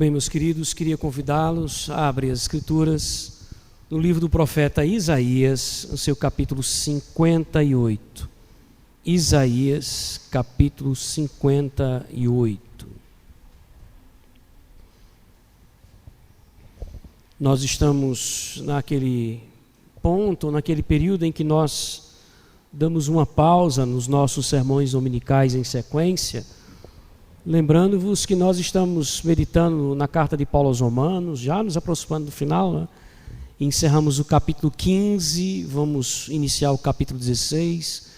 Bem, meus queridos, queria convidá-los a abrir as Escrituras no livro do profeta Isaías, no seu capítulo 58. Isaías, capítulo 58. Nós estamos naquele ponto, naquele período em que nós damos uma pausa nos nossos sermões dominicais em sequência, lembrando-vos que nós estamos meditando na carta de Paulo aos Romanos, já nos aproximando do final, né? Encerramos o capítulo 15, vamos iniciar o capítulo 16,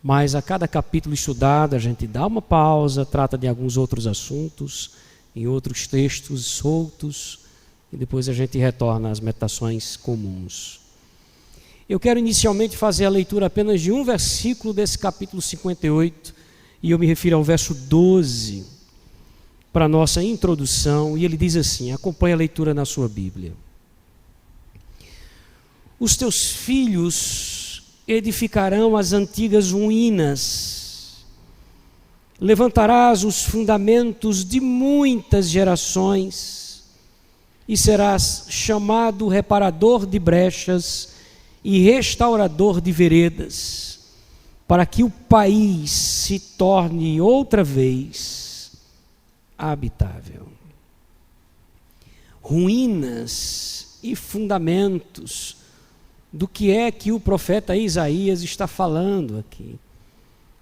mas a cada capítulo estudado a gente dá uma pausa, trata de alguns outros assuntos, em outros textos soltos, e depois a gente retorna às meditações comuns. Eu quero inicialmente fazer a leitura apenas de um versículo desse capítulo 58, e eu me refiro ao verso 12, para a nossa introdução, e ele diz assim, acompanhe a leitura na sua Bíblia. Os teus filhos edificarão as antigas ruínas, levantarás os fundamentos de muitas gerações, e serás chamado reparador de brechas e restaurador de veredas, para que o país se torne outra vez habitável. Ruínas e fundamentos do que é que o profeta Isaías está falando aqui.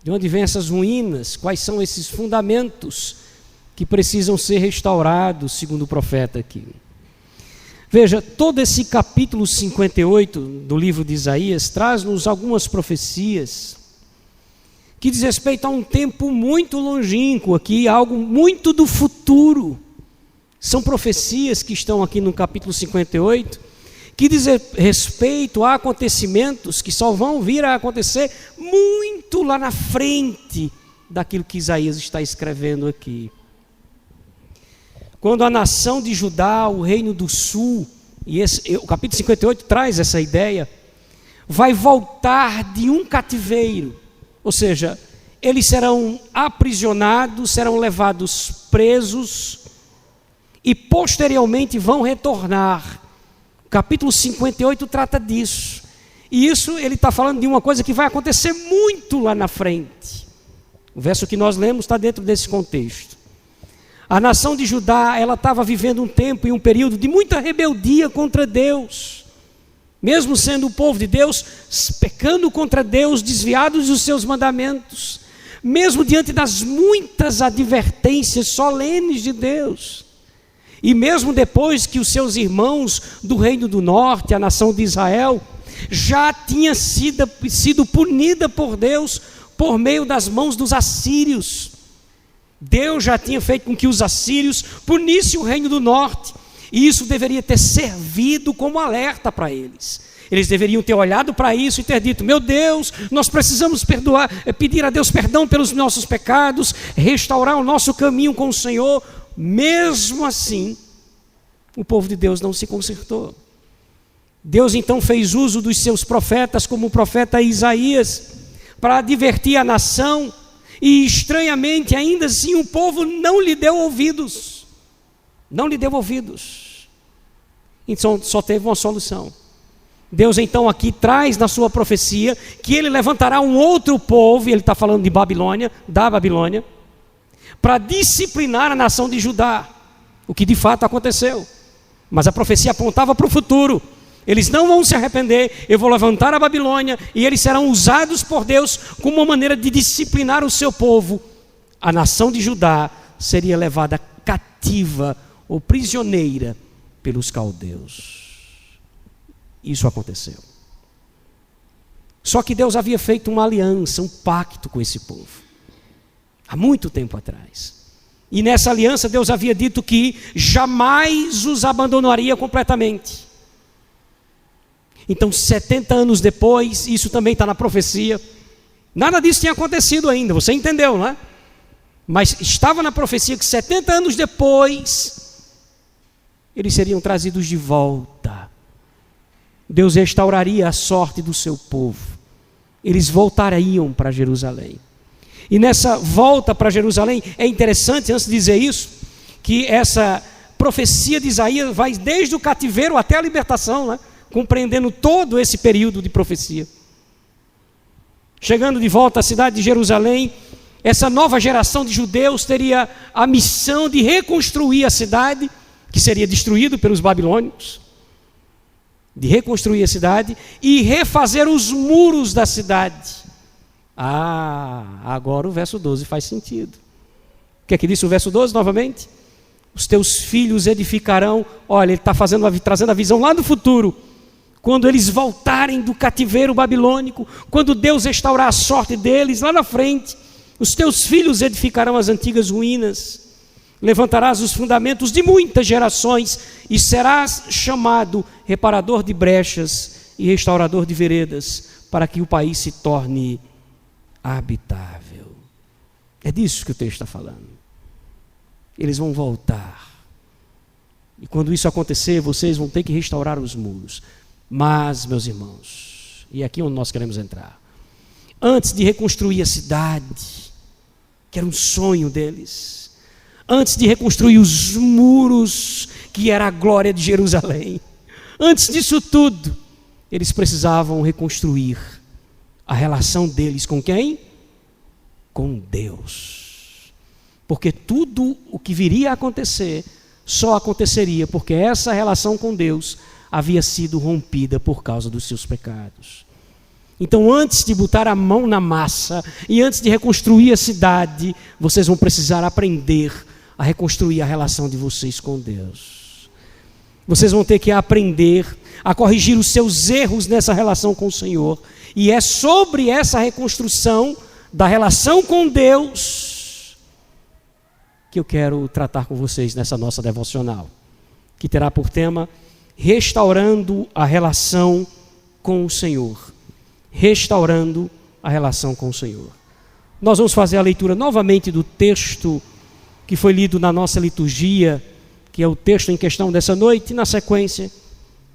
De onde vêm essas ruínas? Quais são esses fundamentos que precisam ser restaurados, segundo o profeta aqui? Veja, todo esse capítulo 58 do livro de Isaías traz-nos algumas profecias que diz respeito a um tempo muito longínquo aqui, algo muito do futuro. São profecias que estão aqui no capítulo 58, que diz respeito a acontecimentos que só vão vir a acontecer muito lá na frente daquilo que Isaías está escrevendo aqui. Quando a nação de Judá, o reino do sul, e o capítulo 58 traz essa ideia, vai voltar de um cativeiro, ou seja, eles serão aprisionados, serão levados presos e posteriormente vão retornar. O capítulo 58 trata disso. E isso ele está falando de uma coisa que vai acontecer muito lá na frente. O verso que nós lemos está dentro desse contexto. A nação de Judá, ela estava vivendo um tempo e um período de muita rebeldia contra Deus. Mesmo sendo o povo de Deus, pecando contra Deus, desviados dos seus mandamentos, mesmo diante das muitas advertências solenes de Deus, e mesmo depois que os seus irmãos do reino do norte, a nação de Israel, já tinha sido punida por Deus por meio das mãos dos assírios. Deus já tinha feito com que os assírios punissem o reino do norte, e isso deveria ter servido como alerta para eles. Eles deveriam ter olhado para isso e ter dito, meu Deus, nós precisamos pedir a Deus perdão pelos nossos pecados, restaurar o nosso caminho com o Senhor. Mesmo assim, o povo de Deus não se consertou. Deus então fez uso dos seus profetas, como o profeta Isaías, para advertir a nação, e estranhamente, ainda assim, o povo não lhe deu ouvidos. Não lhe deu ouvidos. Então só teve uma solução. Deus então aqui traz na sua profecia que ele levantará um outro povo, e ele está falando de Babilônia, da Babilônia, para disciplinar a nação de Judá, o que de fato aconteceu. Mas a profecia apontava para o futuro. Eles não vão se arrepender, eu vou levantar a Babilônia, e eles serão usados por Deus como uma maneira de disciplinar o seu povo. A nação de Judá seria levada cativa ou prisioneira pelos caldeus. Isso aconteceu. Só que Deus havia feito uma aliança, um pacto com esse povo, há muito tempo atrás. E nessa aliança Deus havia dito que jamais os abandonaria completamente. Então 70 anos depois, isso também está na profecia, nada disso tinha acontecido ainda, você entendeu, não é? Mas estava na profecia que 70 anos depois, eles seriam trazidos de volta. Deus restauraria a sorte do seu povo. Eles voltariam para Jerusalém. E nessa volta para Jerusalém, é interessante, antes de dizer isso, que essa profecia de Isaías vai desde o cativeiro até a libertação, né? Compreendendo todo esse período de profecia. Chegando de volta à cidade de Jerusalém, essa nova geração de judeus teria a missão de reconstruir a cidade, que seria destruída pelos babilônios, de reconstruir a cidade e refazer os muros da cidade. Agora o verso 12 faz sentido. O que é que disse o verso 12 novamente? Os teus filhos edificarão. Olha, ele está trazendo a visão lá do futuro. Quando eles voltarem do cativeiro babilônico, quando Deus restaurar a sorte deles, lá na frente, os teus filhos edificarão as antigas ruínas, levantarás os fundamentos de muitas gerações e serás chamado reparador de brechas e restaurador de veredas, para que o país se torne habitável. É disso que o texto está falando. Eles vão voltar. E quando isso acontecer, vocês vão ter que restaurar os muros. Mas, meus irmãos, e aqui é onde nós queremos entrar, antes de reconstruir a cidade, que era um sonho deles, antes de reconstruir os muros, que era a glória de Jerusalém, antes disso tudo, eles precisavam reconstruir a relação deles com quem? Com Deus. Porque tudo o que viria a acontecer, só aconteceria porque essa relação com Deus havia sido rompida por causa dos seus pecados. Então, antes de botar a mão na massa e antes de reconstruir a cidade, vocês vão precisar aprender a reconstruir a relação de vocês com Deus. Vocês vão ter que aprender a corrigir os seus erros nessa relação com o Senhor. E é sobre essa reconstrução da relação com Deus que eu quero tratar com vocês nessa nossa devocional, que terá por tema restaurando a relação com o Senhor. Restaurando a relação com o Senhor. Nós vamos fazer a leitura novamente do texto que foi lido na nossa liturgia, que é o texto em questão dessa noite, e na sequência,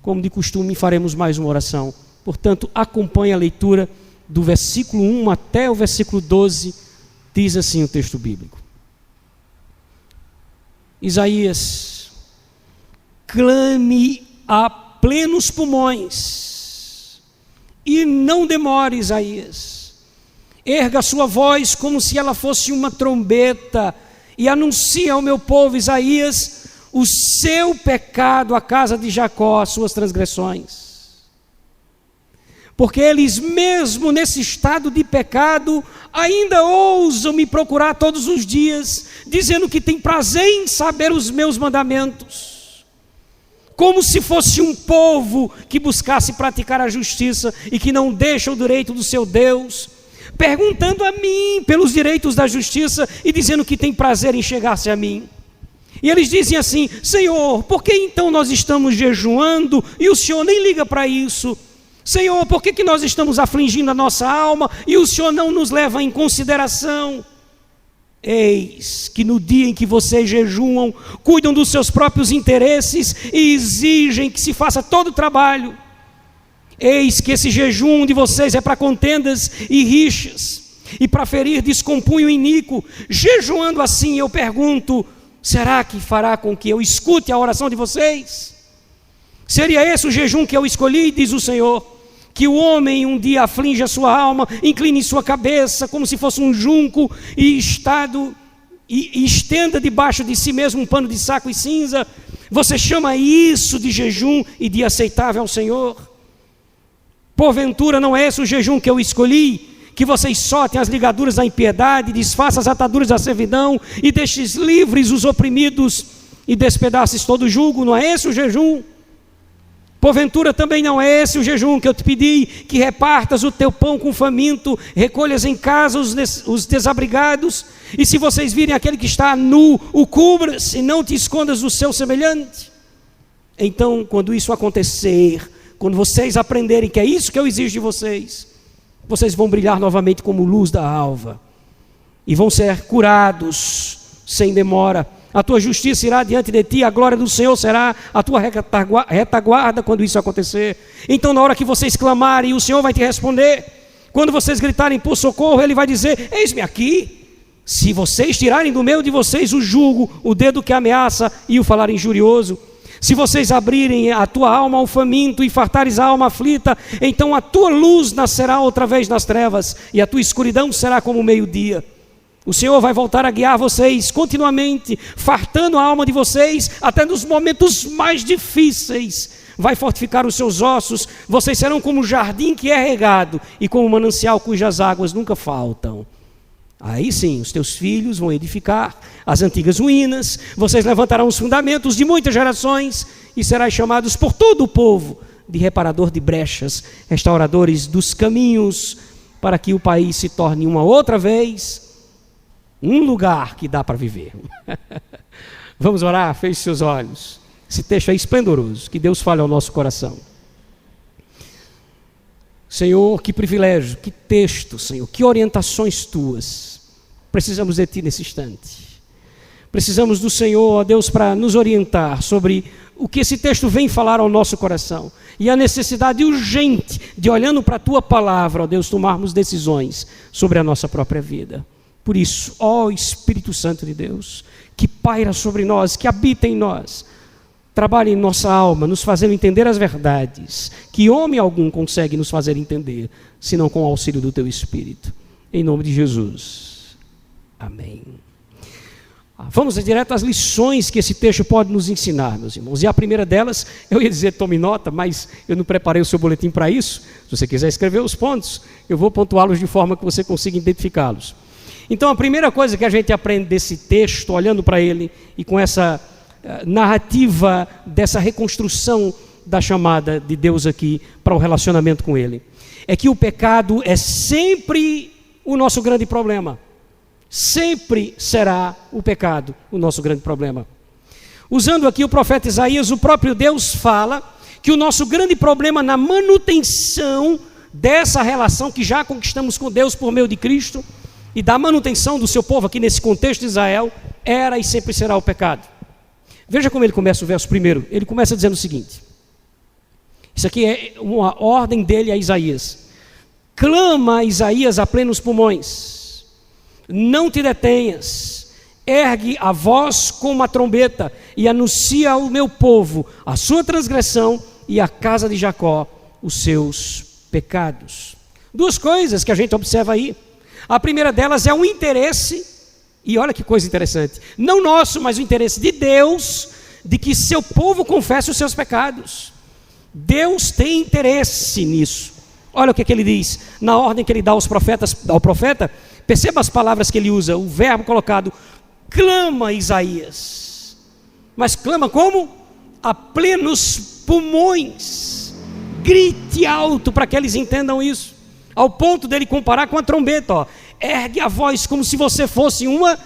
como de costume, faremos mais uma oração. Portanto, acompanhe a leitura do versículo 1 até o versículo 12, diz assim o texto bíblico. Isaías, clame a plenos pulmões, e não demore, Isaías. Erga a sua voz como se ela fosse uma trombeta, e anuncie ao meu povo, Isaías, o seu pecado, a casa de Jacó, as suas transgressões. Porque eles mesmo nesse estado de pecado, ainda ousam me procurar todos os dias, dizendo que tem prazer em saber os meus mandamentos. Como se fosse um povo que buscasse praticar a justiça e que não deixa o direito do seu Deus, perguntando a mim pelos direitos da justiça e dizendo que tem prazer em chegar-se a mim. E eles dizem assim: Senhor, por que então nós estamos jejuando e o Senhor nem liga para isso? Senhor, por que nós estamos afligindo a nossa alma e o Senhor não nos leva em consideração? Eis que no dia em que vocês jejuam, cuidam dos seus próprios interesses e exigem que se faça todo o trabalho. Eis que esse jejum de vocês é para contendas e rixas, e para ferir descompunho iníquo. Jejuando assim, eu pergunto, será que fará com que eu escute a oração de vocês? Seria esse o jejum que eu escolhi, diz o Senhor, que o homem um dia aflige a sua alma, incline sua cabeça como se fosse um junco e estenda debaixo de si mesmo um pano de saco e cinza. Você chama isso de jejum e de aceitável ao Senhor? Porventura não é esse o jejum que eu escolhi? Que vocês soltem as ligaduras da impiedade, desfaçam as ataduras da servidão e deixes livres os oprimidos e despedaces todo o jugo? Não é esse o jejum? Porventura também não é esse o jejum que eu te pedi, que repartas o teu pão com o faminto, recolhas em casa os desabrigados, e se vocês virem aquele que está nu, o cubras e não te escondas do seu semelhante? Então, quando isso acontecer, quando vocês aprenderem que é isso que eu exijo de vocês, vocês vão brilhar novamente como luz da alva, e vão ser curados sem demora. A tua justiça irá diante de ti, a glória do Senhor será a tua retaguarda quando isso acontecer. Então, na hora que vocês clamarem, o Senhor vai te responder. Quando vocês gritarem por socorro, Ele vai dizer: eis-me aqui. Se vocês tirarem do meio de vocês o jugo, o dedo que ameaça e o falar injurioso, se vocês abrirem a tua alma ao faminto e fartares a alma aflita, então a tua luz nascerá outra vez nas trevas e a tua escuridão será como o meio-dia. O Senhor vai voltar a guiar vocês continuamente, fartando a alma de vocês até nos momentos mais difíceis. Vai fortificar os seus ossos, vocês serão como um jardim que é regado e como um manancial cujas águas nunca faltam. Aí sim, os teus filhos vão edificar as antigas ruínas, vocês levantarão os fundamentos de muitas gerações e serás chamados por todo o povo de reparador de brechas, restauradores dos caminhos, para que o país se torne uma outra vez um lugar que dá para viver. Vamos orar? Feche seus olhos. Esse texto é esplendoroso, que Deus fale ao nosso coração. Senhor, que privilégio, que texto, Senhor, que orientações tuas. Precisamos de ti nesse instante. Precisamos do Senhor, ó Deus, para nos orientar sobre o que esse texto vem falar ao nosso coração. E a necessidade urgente de, olhando para a tua palavra, ó Deus, tomarmos decisões sobre a nossa própria vida. Por isso, ó Espírito Santo de Deus, que paira sobre nós, que habita em nós, trabalhe em nossa alma, nos fazendo entender as verdades, que homem algum consegue nos fazer entender, senão com o auxílio do teu Espírito. Em nome de Jesus. Amém. Vamos direto às lições que esse texto pode nos ensinar, meus irmãos. E a primeira delas, eu ia dizer tome nota, mas eu não preparei o seu boletim para isso. Se você quiser escrever os pontos, eu vou pontuá-los de forma que você consiga identificá-los. Então, a primeira coisa que a gente aprende desse texto, olhando para ele e com essa narrativa dessa reconstrução da chamada de Deus aqui para o relacionamento com ele, é que o pecado é sempre o nosso grande problema. Sempre será o pecado o nosso grande problema. Usando aqui o profeta Isaías, o próprio Deus fala que o nosso grande problema na manutenção dessa relação que já conquistamos com Deus por meio de Cristo e da manutenção do seu povo aqui nesse contexto de Israel, era e sempre será o pecado. Veja como ele começa o verso primeiro. Ele começa dizendo o seguinte. Isso aqui é uma ordem dele a Isaías. Clama, Isaías, a plenos pulmões. Não te detenhas. Ergue a voz com uma trombeta e anuncia ao meu povo a sua transgressão e à casa de Jacó os seus pecados. Duas coisas que a gente observa aí. A primeira delas é o interesse, e olha que coisa interessante, não nosso, mas o interesse de Deus, de que seu povo confesse os seus pecados. Deus tem interesse nisso. Olha o que ele diz, na ordem que ele dá ao profeta, perceba as palavras que ele usa, o verbo colocado, clama Isaías. Mas clama como? A plenos pulmões. Grite alto para que eles entendam isso. Ao ponto dele comparar com a trombeta, ó. Ergue a voz como se você fosse uma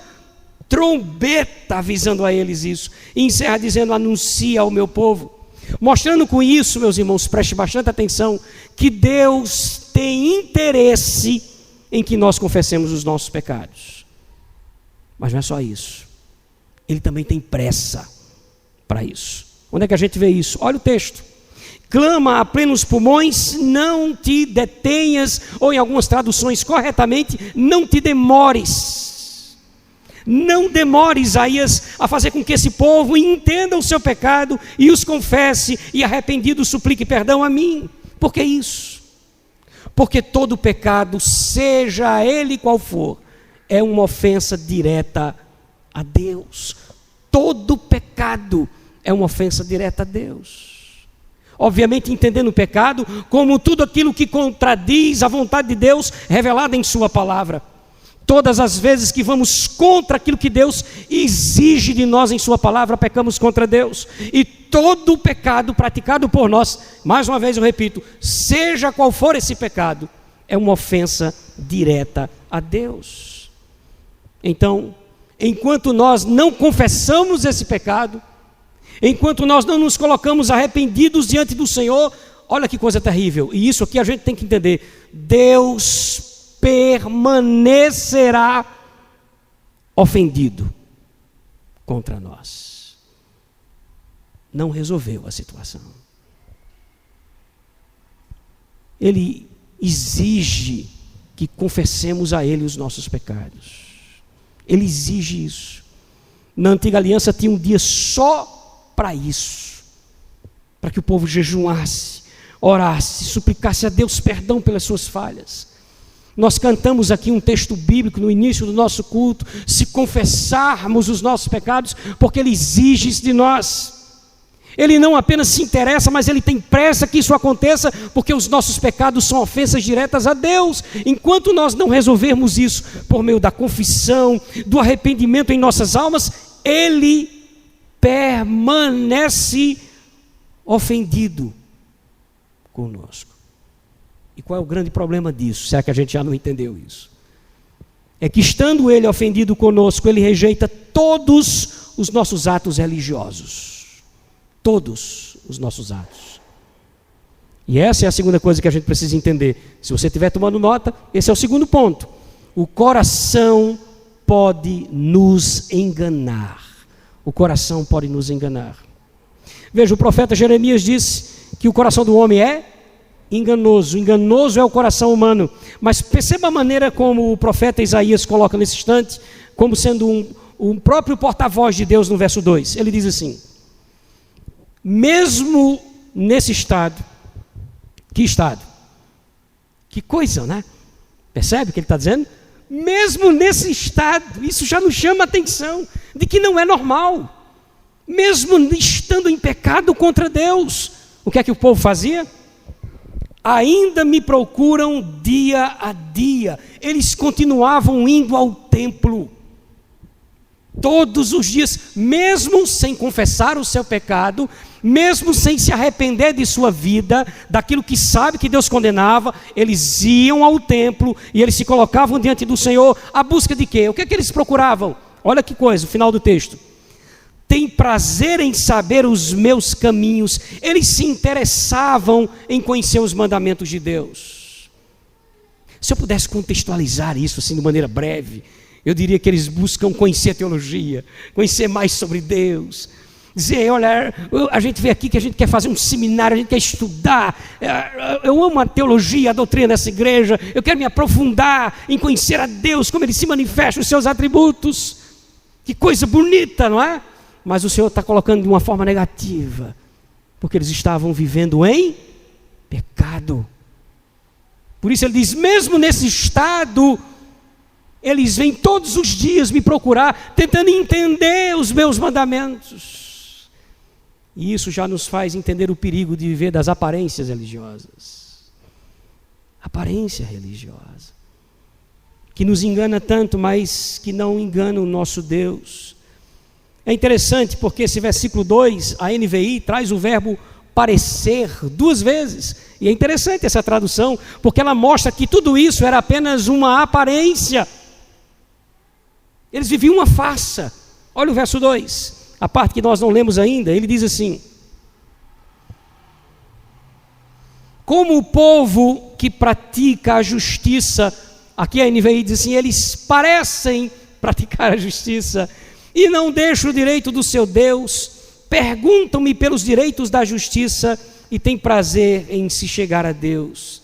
trombeta, avisando a eles isso. E encerra dizendo, anuncia ao meu povo. Mostrando com isso, meus irmãos, preste bastante atenção, que Deus tem interesse em que nós confessemos os nossos pecados. Mas não é só isso. Ele também tem pressa para isso. Onde é que a gente vê isso? Olha o texto. Clama a plenos pulmões, não te detenhas, ou em algumas traduções corretamente, não te demores. Não demore, Isaías, a fazer com que esse povo entenda o seu pecado e os confesse e arrependido suplique perdão a mim. Por que isso? Porque todo pecado, seja ele qual for, é uma ofensa direta a Deus. Todo pecado é uma ofensa direta a Deus. Obviamente entendendo o pecado como tudo aquilo que contradiz a vontade de Deus revelada em sua palavra. Todas as vezes que vamos contra aquilo que Deus exige de nós em sua palavra, pecamos contra Deus. E todo pecado praticado por nós, mais uma vez eu repito, seja qual for esse pecado, é uma ofensa direta a Deus. Então, enquanto nós não confessamos esse pecado, enquanto nós não nos colocamos arrependidos diante do Senhor, olha que coisa terrível, e isso aqui a gente tem que entender, Deus permanecerá ofendido contra nós. Não resolveu a situação. Ele exige que confessemos a Ele os nossos pecados. Ele exige isso. Na antiga aliança tinha um dia só para isso, para que o povo jejuasse, orasse, suplicasse a Deus perdão pelas suas falhas. Nós cantamos aqui um texto bíblico no início do nosso culto, se confessarmos os nossos pecados, porque Ele exige isso de nós. Ele não apenas se interessa, mas Ele tem pressa que isso aconteça, porque os nossos pecados são ofensas diretas a Deus. Enquanto nós não resolvermos isso por meio da confissão, do arrependimento em nossas almas, Ele permanece ofendido conosco. E qual é o grande problema disso? Será que a gente já não entendeu isso? É que estando Ele ofendido conosco, Ele rejeita todos os nossos atos religiosos. Todos os nossos atos. E essa é a segunda coisa que a gente precisa entender. Se você estiver tomando nota, esse é o segundo ponto. O coração pode nos enganar. O coração pode nos enganar. Veja, o profeta Jeremias disse que o coração do homem é enganoso. Enganoso é o coração humano. Mas perceba a maneira como o profeta Isaías coloca nesse instante, como sendo um próprio porta-voz de Deus no verso 2. Ele diz assim: mesmo nesse estado, que estado? Que coisa, né? Percebe o que ele está dizendo? Mesmo nesse estado, isso já nos chama a atenção de que não é normal. Mesmo estando em pecado contra Deus, o que é que o povo fazia? Ainda me procuram dia a dia. Eles continuavam indo ao templo todos os dias, mesmo sem confessar o seu pecado, mesmo sem se arrepender de sua vida, daquilo que sabe que Deus condenava. Eles iam ao templo e eles se colocavam diante do Senhor, à busca de quê? O que é que eles procuravam? Olha que coisa, o final do texto: tem prazer em saber os meus caminhos. Eles se interessavam em conhecer os mandamentos de Deus. Se eu pudesse contextualizar isso assim de maneira breve, eu diria que eles buscam conhecer a teologia, conhecer mais sobre Deus. Dizer, olha, a gente veio aqui que a gente quer fazer um seminário, a gente quer estudar. Eu amo a teologia, a doutrina dessa igreja. Eu quero me aprofundar em conhecer a Deus, como Ele se manifesta, os seus atributos. Que coisa bonita, não é? Mas o Senhor está colocando de uma forma negativa, porque eles estavam vivendo em pecado. Por isso Ele diz, mesmo nesse estado, eles vêm todos os dias me procurar, tentando entender os meus mandamentos. E isso já nos faz entender o perigo de viver das aparências religiosas. Aparência religiosa, que nos engana tanto, mas que não engana o nosso Deus. É interessante porque esse versículo 2, a NVI, traz o verbo parecer 2 vezes. E é interessante essa tradução, porque ela mostra que tudo isso era apenas uma aparência. Eles viviam uma farsa. Olha o verso 2, a parte que nós não lemos ainda. Ele diz assim: como o povo que pratica a justiça, aqui a NVI diz assim, eles parecem praticar a justiça e não deixam o direito do seu Deus, perguntam-me pelos direitos da justiça e têm prazer em se chegar a Deus.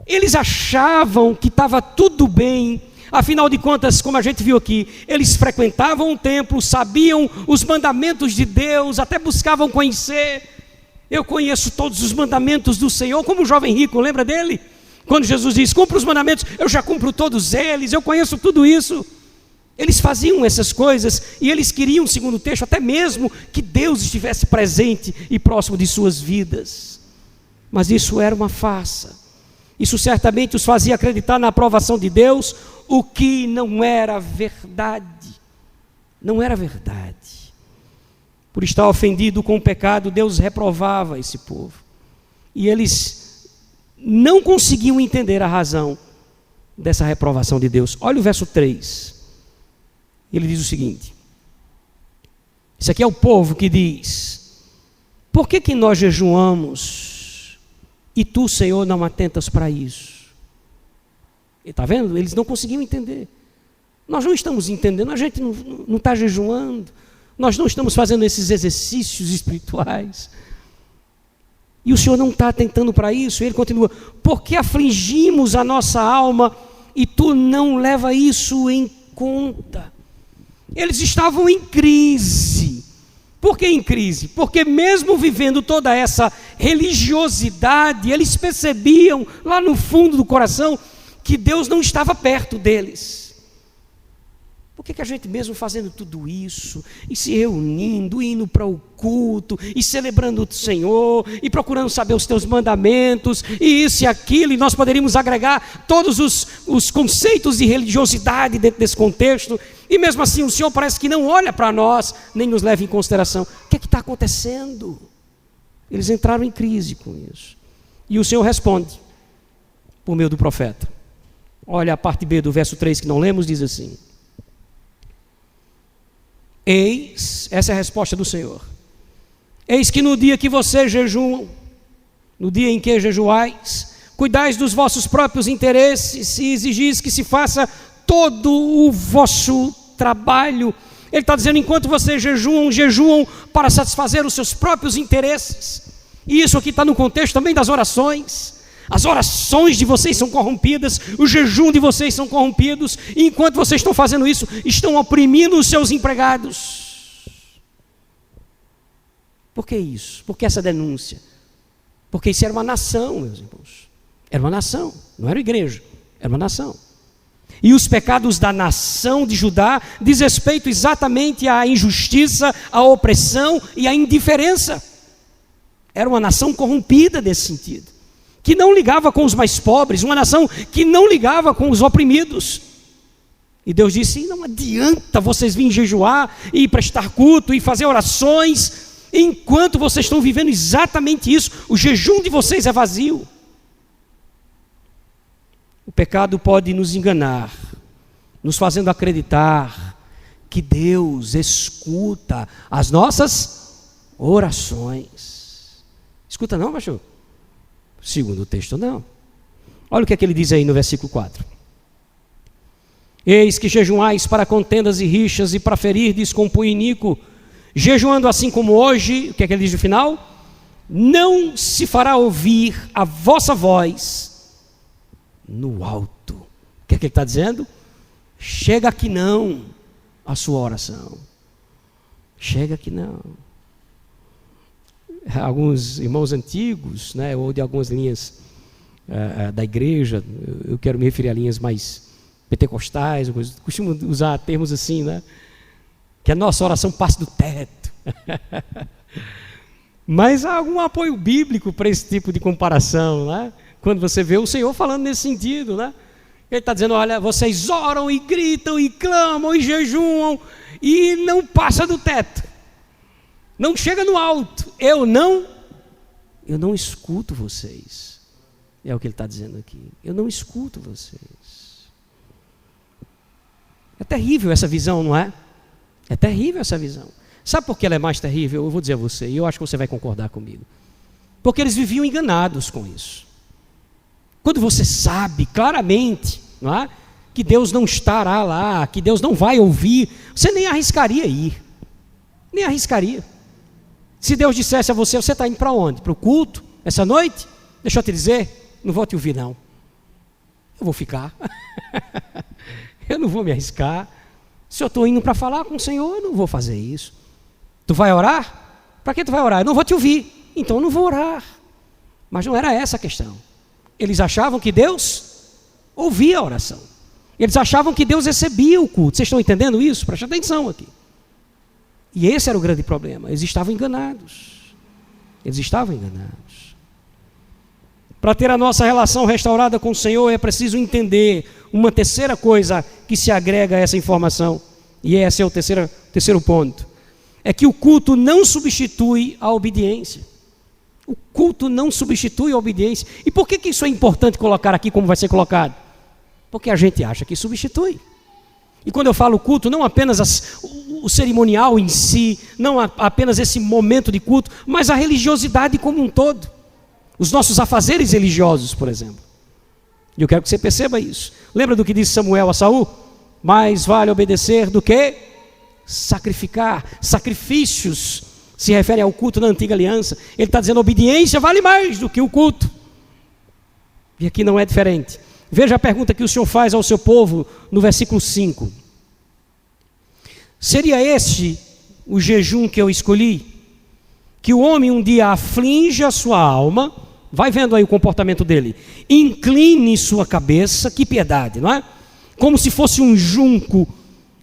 Eles achavam que estava tudo bem. Afinal de contas, como a gente viu aqui, eles frequentavam o templo, sabiam os mandamentos de Deus, até buscavam conhecer. Eu conheço todos os mandamentos do Senhor, como o jovem rico, lembra dele? Quando Jesus diz, cumpra os mandamentos, eu já cumpro todos eles, eu conheço tudo isso. Eles faziam essas coisas e eles queriam, segundo o texto, até mesmo que Deus estivesse presente e próximo de suas vidas. Mas isso era uma farsa. Isso certamente os fazia acreditar na aprovação de Deus, o que não era verdade. Não era verdade. Por estar ofendido com o pecado, Deus reprovava esse povo. E eles não conseguiam entender a razão dessa reprovação de Deus. Olha o verso 3. Ele diz o seguinte: isso aqui é o povo que diz, por que nós jejuamos e tu, Senhor, não atentas para isso? Está vendo? Eles não conseguiam entender. Nós não estamos entendendo, a gente não está jejuando, nós não estamos fazendo esses exercícios espirituais. E o Senhor não está atentando para isso. E ele continua, porque afligimos a nossa alma e tu não leva isso em conta. Eles estavam em crise. Por que em crise? Porque mesmo vivendo toda essa religiosidade, eles percebiam lá no fundo do coração que Deus não estava perto deles. Por que a gente mesmo fazendo tudo isso, e se reunindo, indo para o culto, e celebrando o Senhor, e procurando saber os teus mandamentos, e isso e aquilo, e nós poderíamos agregar todos os conceitos de religiosidade dentro desse contexto, e mesmo assim o Senhor parece que não olha para nós, nem nos leva em consideração. O que é que está acontecendo? Eles entraram em crise com isso. E o Senhor responde, por meio do profeta. Olha a parte B do verso 3 que não lemos, diz assim: eis, essa é a resposta do Senhor, eis que no dia que vocês jejuam, no dia em que jejuais, cuidais dos vossos próprios interesses e exigis que se faça todo o vosso trabalho. Ele está dizendo, enquanto vocês jejuam para satisfazer os seus próprios interesses. E isso aqui está no contexto também das orações. As orações de vocês são corrompidas, o jejum de vocês são corrompidos, e enquanto vocês estão fazendo isso, estão oprimindo os seus empregados. Por que isso? Por que essa denúncia? Porque isso era uma nação, meus irmãos. Era uma nação, não era igreja, era uma nação. E os pecados da nação de Judá diz respeito exatamente à injustiça, à opressão e à indiferença. Era uma nação corrompida nesse sentido, que não ligava com os mais pobres, uma nação que não ligava com os oprimidos. E Deus disse, não adianta vocês virem jejuar e prestar culto e fazer orações, enquanto vocês estão vivendo exatamente isso, o jejum de vocês é vazio. O pecado pode nos enganar, nos fazendo acreditar que Deus escuta as nossas orações. Escuta não, pastor? Segundo o texto, não. Olha o que é que ele diz aí no versículo 4. Eis que jejuais para contendas e rixas e para ferirdes com punho iníquo, jejuando assim como hoje, o que é que ele diz no final? Não se fará ouvir a vossa voz no alto. O que é que ele está dizendo? Chega aqui não a sua oração. Chega aqui não. Alguns irmãos antigos, né, ou de algumas linhas da igreja, eu quero me referir a linhas mais pentecostais, costumo usar termos assim, né, que a nossa oração passe do teto. Mas há algum apoio bíblico para esse tipo de comparação, né? Quando você vê o Senhor falando nesse sentido, né? Ele está dizendo, olha, vocês oram e gritam e clamam e jejuam e não passa do teto, não chega no alto. Eu não escuto vocês. É o que ele está dizendo aqui. Eu não escuto vocês. É terrível essa visão, não é? É terrível essa visão. Sabe por que ela é mais terrível? Eu vou dizer a você, e eu acho que você vai concordar comigo. Porque eles viviam enganados com isso. Quando você sabe claramente, não é, que Deus não estará lá, que Deus não vai ouvir, você nem arriscaria ir. Nem arriscaria. Se Deus dissesse a você, você está indo para onde? Para o culto? Essa noite? Deixa eu te dizer, não vou te ouvir não. Eu vou ficar. Eu não vou me arriscar. Se eu estou indo para falar com o Senhor, eu não vou fazer isso. Tu vai orar? Para que tu vai orar? Eu não vou te ouvir. Então eu não vou orar. Mas não era essa a questão. Eles achavam que Deus ouvia a oração. Eles achavam que Deus recebia o culto. Vocês estão entendendo isso? Preste atenção aqui. E esse era o grande problema. Eles estavam enganados. Eles estavam enganados. Para ter a nossa relação restaurada com o Senhor, é preciso entender uma terceira coisa que se agrega a essa informação. E esse é o terceiro ponto. É que o culto não substitui a obediência. O culto não substitui a obediência. E por que isso é importante colocar aqui como vai ser colocado? Porque a gente acha que substitui. E quando eu falo culto, não apenas o cerimonial em si, não apenas esse momento de culto, mas a religiosidade como um todo. Os nossos afazeres religiosos, por exemplo. E eu quero que você perceba isso. Lembra do que disse Samuel a Saul? Mais vale obedecer do que sacrificar. Sacrifícios se refere ao culto na antiga aliança. Ele está dizendo, obediência vale mais do que o culto. E aqui não é diferente. Veja a pergunta que o Senhor faz ao seu povo no versículo 5. Seria esse o jejum que eu escolhi? Que o homem um dia aflige a sua alma, vai vendo aí o comportamento dele, incline sua cabeça, que piedade, não é? Como se fosse um junco,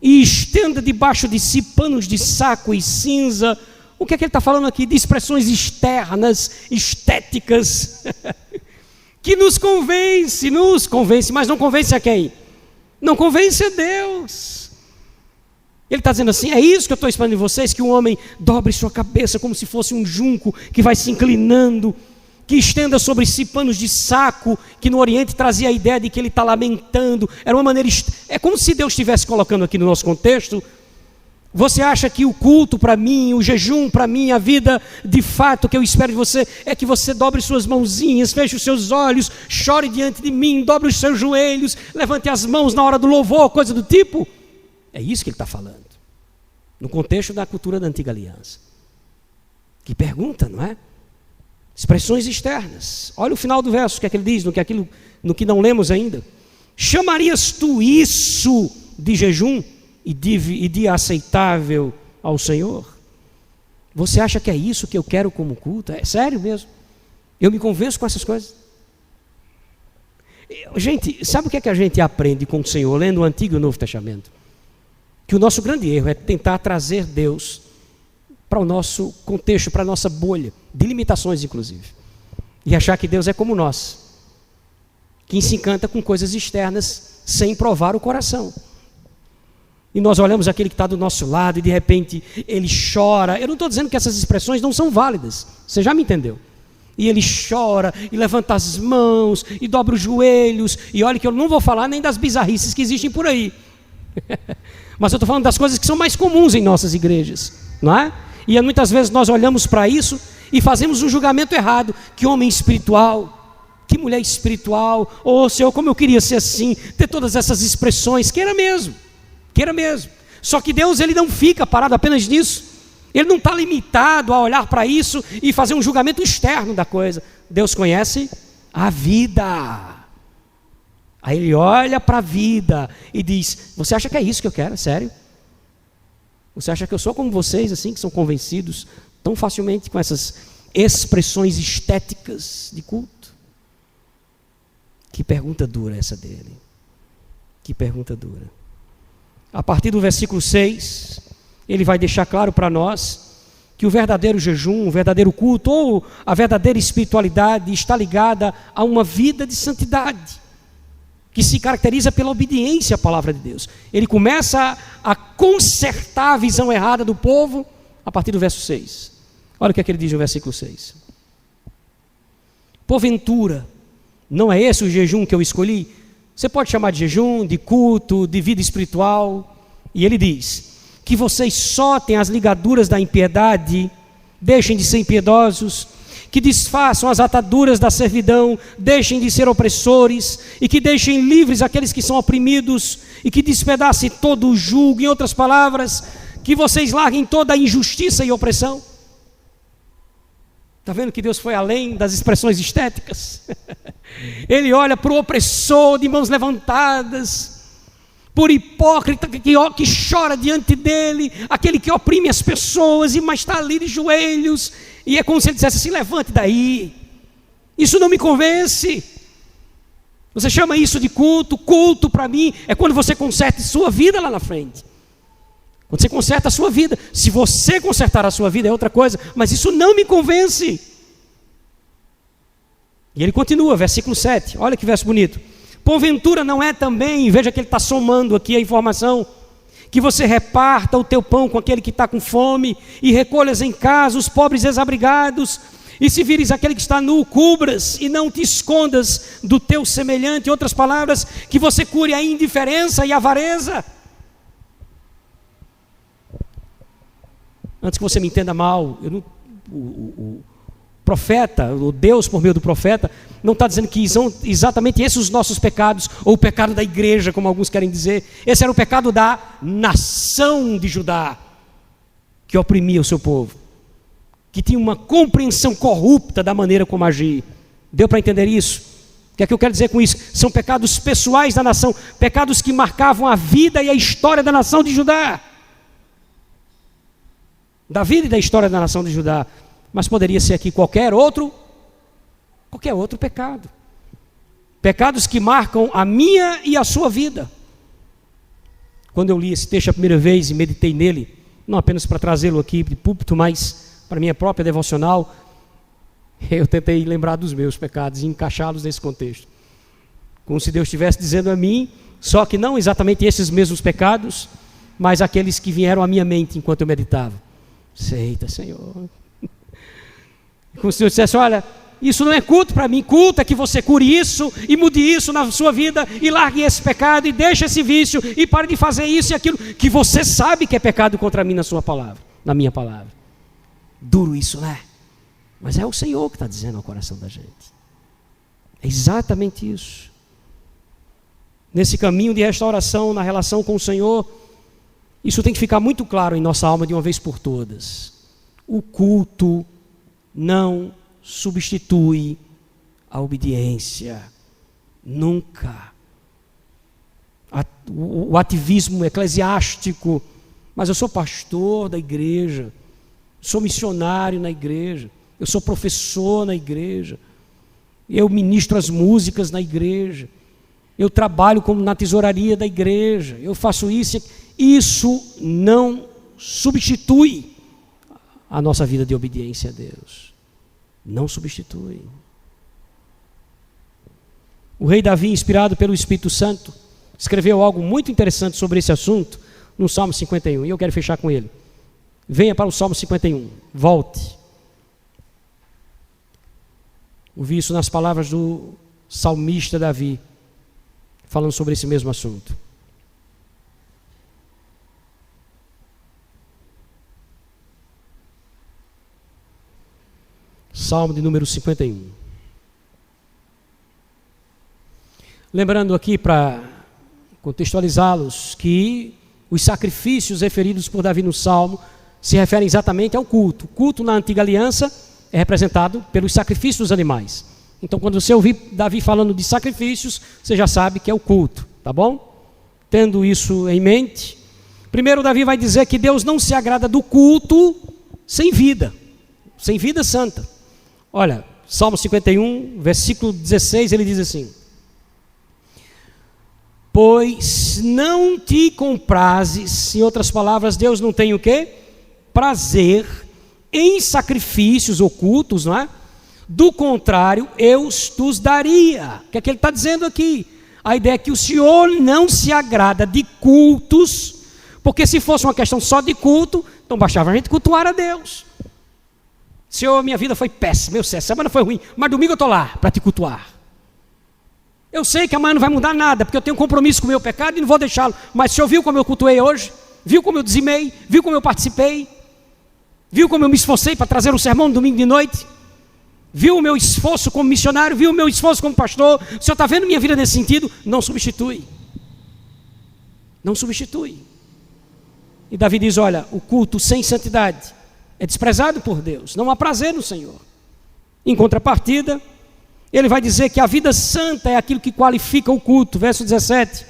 e estenda debaixo de si panos de saco e cinza. O que é que ele está falando aqui? De expressões externas, estéticas, que nos convence, mas não convence a quem? Não convence a Deus. Ele está dizendo assim: é isso que eu estou esperando de vocês, que um homem dobre sua cabeça como se fosse um junco que vai se inclinando, que estenda sobre si panos de saco, que no Oriente trazia a ideia de que ele está lamentando. Era uma maneira, é como se Deus estivesse colocando aqui no nosso contexto: você acha que o culto para mim, o jejum para mim, a vida de fato que eu espero de você, é que você dobre suas mãozinhas, feche os seus olhos, chore diante de mim, dobre os seus joelhos, levante as mãos na hora do louvor, coisa do tipo? É isso que ele está falando, no contexto da cultura da antiga aliança. Que pergunta, não é? Expressões externas. Olha o final do verso, o que é que ele diz, no que não lemos ainda. Chamarias tu isso de jejum e de aceitável ao Senhor? Você acha que é isso que eu quero como culto? É sério mesmo? Eu me convenço com essas coisas? Gente, sabe o que é que a gente aprende com o Senhor, lendo o Antigo e o Novo Testamento? Que o nosso grande erro é tentar trazer Deus para o nosso contexto, para a nossa bolha, de limitações inclusive, e achar que Deus é como nós, que se encanta com coisas externas sem provar o coração. E nós olhamos aquele que está do nosso lado e de repente ele chora. Eu não estou dizendo que essas expressões não são válidas, você já me entendeu? E ele chora e levanta as mãos e dobra os joelhos, e olha que eu não vou falar nem das bizarrices que existem por aí mas eu estou falando das coisas que são mais comuns em nossas igrejas, não é? E muitas vezes nós olhamos para isso e fazemos um julgamento errado. Que homem espiritual, que mulher espiritual, oh Senhor, como eu queria ser assim, ter todas essas expressões. Queira mesmo. Só que Deus, ele não fica parado apenas nisso. Ele não está limitado a olhar para isso e fazer um julgamento externo da coisa. Deus conhece a vida. Aí ele olha para a vida e diz: você acha que é isso que eu quero? É sério? Você acha que eu sou como vocês, assim, que são convencidos tão facilmente com essas expressões estéticas de culto? Que pergunta dura essa dele. Que pergunta dura. A partir do versículo 6, ele vai deixar claro para nós que o verdadeiro jejum, o verdadeiro culto, ou a verdadeira espiritualidade está ligada a uma vida de santidade, que se caracteriza pela obediência à palavra de Deus. Ele começa a consertar a visão errada do povo a partir do verso 6. Olha o que é que ele diz no versículo 6. Porventura, não é esse o jejum que eu escolhi? Você pode chamar de jejum, de culto, de vida espiritual. E ele diz: que vocês sotem as ligaduras da impiedade, deixem de ser impiedosos, que desfaçam as ataduras da servidão, deixem de ser opressores, e que deixem livres aqueles que são oprimidos, e que despedacem todo o jugo. Em outras palavras, que vocês larguem toda a injustiça e opressão. Está vendo que Deus foi além das expressões estéticas? Ele olha para o opressor de mãos levantadas, por hipócrita que chora diante dele, aquele que oprime as pessoas, mas está ali de joelhos, e é como se ele dissesse: se levante daí, isso não me convence. Você chama isso de culto? Culto para mim é quando você conserta sua vida lá na frente, quando você conserta a sua vida. Se você consertar a sua vida é outra coisa, mas isso não me convence. E ele continua, versículo 7, olha que verso bonito. Porventura não é também, veja que ele está somando aqui a informação, que você reparta o teu pão com aquele que está com fome, e recolhas em casa os pobres desabrigados, e se vires aquele que está nu, cubras, e não te escondas do teu semelhante. Em outras palavras, que você cure a indiferença e a avareza. Antes que você me entenda mal, o profeta, o Deus por meio do profeta, não está dizendo que são exatamente esses os nossos pecados, ou o pecado da igreja, como alguns querem dizer. Esse era o pecado da nação de Judá, que oprimia o seu povo, que tinha uma compreensão corrupta da maneira como agir. Deu para entender isso? O que é que eu quero dizer com isso? São pecados pessoais da nação, pecados que marcavam a vida e a história da nação de Judá. da vida e da história da nação de Judá, mas poderia ser aqui qualquer outro pecado. Pecados que marcam a minha e a sua vida. Quando eu li esse texto a primeira vez e meditei nele, não apenas para trazê-lo aqui de púlpito, mas para minha própria devocional, eu tentei lembrar dos meus pecados e encaixá-los nesse contexto. Como se Deus estivesse dizendo a mim, só que não exatamente esses mesmos pecados, mas aqueles que vieram à minha mente enquanto eu meditava. Eita, Senhor. Como se Deus dissesse, olha, isso não é culto para mim, culto é que você cure isso e mude isso na sua vida e largue esse pecado e deixe esse vício e pare de fazer isso e aquilo que você sabe que é pecado contra mim na sua palavra, na minha palavra. Duro isso, né? Mas é o Senhor que está dizendo ao coração da gente. É exatamente isso. Nesse caminho de restauração, na relação com o Senhor, isso tem que ficar muito claro em nossa alma de uma vez por todas. O culto não substitui a obediência. Nunca. O ativismo eclesiástico, mas eu sou pastor da igreja, sou missionário na igreja, eu sou professor na igreja, eu ministro as músicas na igreja, eu trabalho como na tesouraria da igreja, eu faço isso. Isso não substitui a nossa vida de obediência a Deus. Não substitui. O rei Davi, inspirado pelo Espírito Santo, escreveu algo muito interessante sobre esse assunto no Salmo 51, e eu quero fechar com ele. Venha para o Salmo 51, volte. Ouvi isso nas palavras do salmista Davi, falando sobre esse mesmo assunto. Salmo de número 51. Lembrando aqui, para contextualizá-los, que os sacrifícios referidos por Davi no Salmo se referem exatamente ao culto. O culto na antiga aliança é representado pelos sacrifícios dos animais. Então, quando você ouvir Davi falando de sacrifícios, você já sabe que é o culto, tá bom? Tendo isso em mente, primeiro Davi vai dizer que Deus não se agrada do culto sem vida santa. Olha, Salmo 51, versículo 16, ele diz assim: pois não te comprazes, em outras palavras, Deus não tem o quê? Prazer em sacrifícios ocultos, não é? Do contrário, eu os daria. O que é que ele está dizendo aqui? A ideia é que o Senhor não se agrada de cultos, porque se fosse uma questão só de culto, então bastava a gente cultuar a Deus. Senhor, minha vida foi péssima, eu sei, a semana foi ruim, mas domingo eu estou lá para te cultuar. Eu sei que amanhã não vai mudar nada, porque eu tenho um compromisso com o meu pecado e não vou deixá-lo, mas o Senhor viu como eu cultuei hoje? Viu como eu dizimei? Viu como eu participei? Viu como eu me esforcei para trazer um sermão no domingo de noite? Viu o meu esforço como missionário? Viu o meu esforço como pastor? O Senhor está vendo minha vida nesse sentido? Não substitui. Não substitui. E Davi diz, olha, o culto sem santidade é desprezado por Deus, não há prazer no Senhor. Em contrapartida, ele vai dizer que a vida santa é aquilo que qualifica o culto. Verso 17,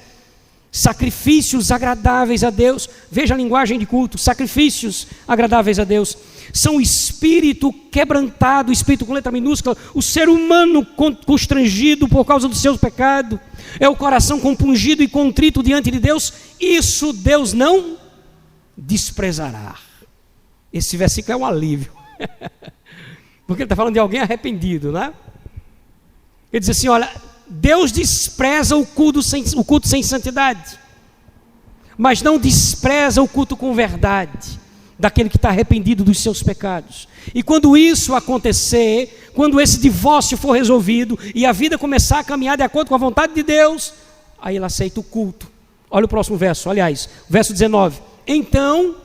sacrifícios agradáveis a Deus. Veja a linguagem de culto, sacrifícios agradáveis a Deus. São o espírito quebrantado, espírito com letra minúscula, o ser humano constrangido por causa do seu pecado, é o coração compungido e contrito diante de Deus. Isso Deus não desprezará. Esse versículo é um alívio, porque ele está falando de alguém arrependido, né? Ele diz assim, olha, Deus despreza o culto sem santidade, mas não despreza o culto com verdade, daquele que está arrependido dos seus pecados. E quando isso acontecer, quando esse divórcio for resolvido e a vida começar a caminhar de acordo com a vontade de Deus, aí ele aceita o culto. Olha o próximo verso, aliás, verso 19. Então,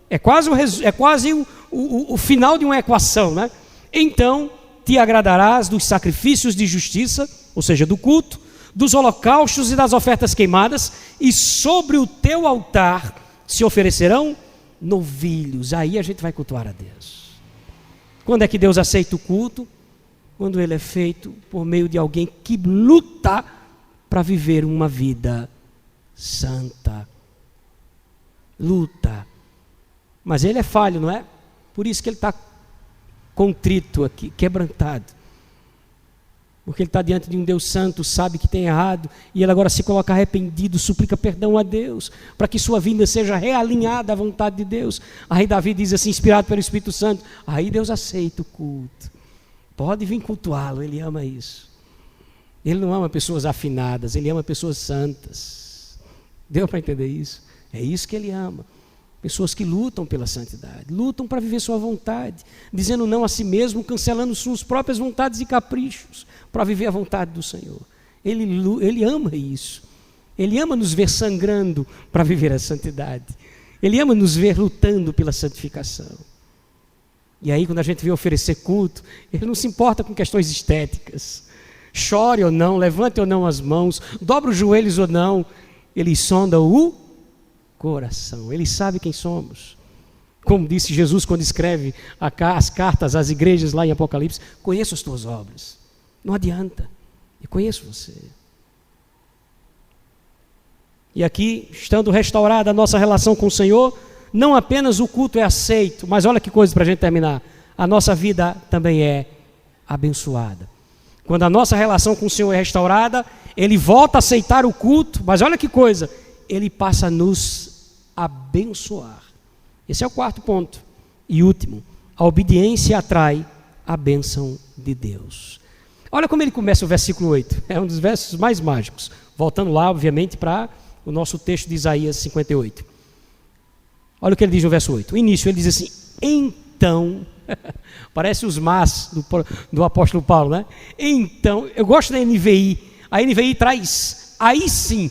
é quase o final de uma equação, né? Então te agradarás dos sacrifícios de justiça, ou seja, do culto, dos holocaustos e das ofertas queimadas, e sobre o teu altar se oferecerão novilhos. Aí a gente vai cultuar a Deus. Quando é que Deus aceita o culto? Quando ele é feito por meio de alguém que luta para viver uma vida santa. Luta. Mas ele é falho, não é? Por isso que ele está contrito aqui, quebrantado. Porque ele está diante de um Deus santo, sabe que tem errado, e ele agora se coloca arrependido, suplica perdão a Deus, para que sua vida seja realinhada à vontade de Deus. Aí Davi diz assim, inspirado pelo Espírito Santo, aí Deus aceita o culto. Pode vir cultuá-lo, ele ama isso. Ele não ama pessoas afinadas, ele ama pessoas santas. Deu para entender isso? É isso que ele ama. Pessoas que lutam pela santidade, lutam para viver sua vontade, dizendo não a si mesmo, cancelando suas próprias vontades e caprichos, para viver a vontade do Senhor. Ele ama isso. Ele ama nos ver sangrando para viver a santidade. Ele ama nos ver lutando pela santificação. E aí, quando a gente vem oferecer culto, ele não se importa com questões estéticas. Chore ou não, levante ou não as mãos, dobre os joelhos ou não, ele sonda o coração. Ele sabe quem somos. Como disse Jesus quando escreve as cartas às igrejas lá em Apocalipse, conheço as tuas obras. Não adianta, eu conheço você. E aqui, estando restaurada a nossa relação com o Senhor, não apenas o culto é aceito, mas olha que coisa para a gente terminar, a nossa vida também é abençoada. Quando a nossa relação com o Senhor é restaurada, Ele volta a aceitar o culto, mas olha que coisa, Ele passa a nos abençoar. Esse é o quarto ponto. E último, a obediência atrai a bênção de Deus. Olha como ele começa o versículo 8, é um dos versos mais mágicos. Voltando lá, obviamente, para o nosso texto de Isaías 58. Olha o que ele diz no verso 8. O início, ele diz assim, então, parece os mas do apóstolo Paulo, né? Então, eu gosto da NVI, a NVI traz, aí sim,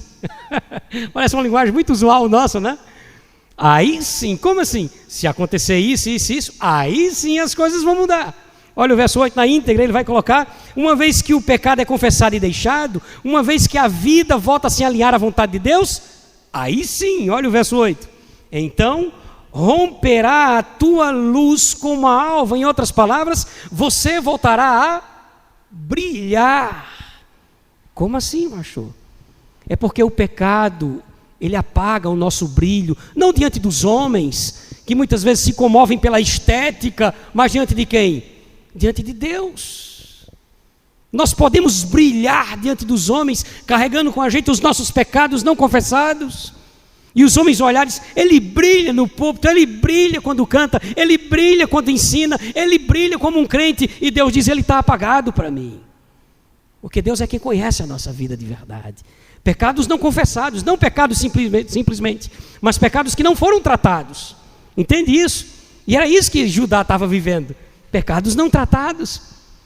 parece uma linguagem muito usual nossa, né? Aí sim, como assim? Se acontecer isso, aí sim as coisas vão mudar. Olha o verso 8 na íntegra, ele vai colocar, uma vez que o pecado é confessado e deixado, uma vez que a vida volta a se alinhar à vontade de Deus, aí sim, olha o verso 8, então romperá a tua luz como a alva, em outras palavras, você voltará a brilhar. Como assim, macho? É porque o pecado, ele apaga o nosso brilho, não diante dos homens, que muitas vezes se comovem pela estética, mas diante de quem? Diante de Deus. Nós podemos brilhar diante dos homens, carregando com a gente os nossos pecados não confessados, e os homens olharem, ele brilha no púlpito, ele brilha quando canta, ele brilha quando ensina, ele brilha como um crente, e Deus diz, ele está apagado para mim, porque Deus é quem conhece a nossa vida de verdade. Pecados não confessados, não pecados simplesmente, mas pecados que não foram tratados, entende isso? E era isso que Judá estava vivendo, pecados não tratados.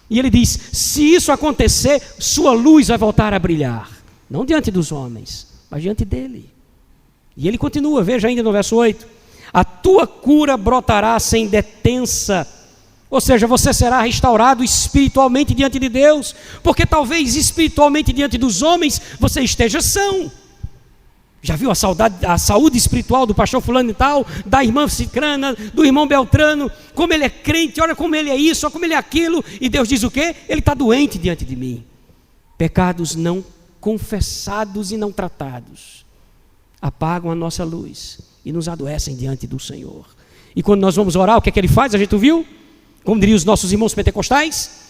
E ele diz, se isso acontecer, sua luz vai voltar a brilhar, não diante dos homens, mas diante dele. E ele continua, veja ainda no verso 8, a tua cura brotará sem detença, ou seja, você será restaurado espiritualmente diante de Deus, porque talvez espiritualmente diante dos homens você esteja são. Já viu a saúde espiritual do pastor fulano e tal, da irmã Cicrana, do irmão Beltrano, como ele é crente, olha como ele é isso, olha como ele é aquilo, e Deus diz o quê? Ele está doente diante de mim. Pecados não confessados e não tratados apagam a nossa luz e nos adoecem diante do Senhor. E quando nós vamos orar, o que é que ele faz? A gente viu? Como diriam os nossos irmãos pentecostais,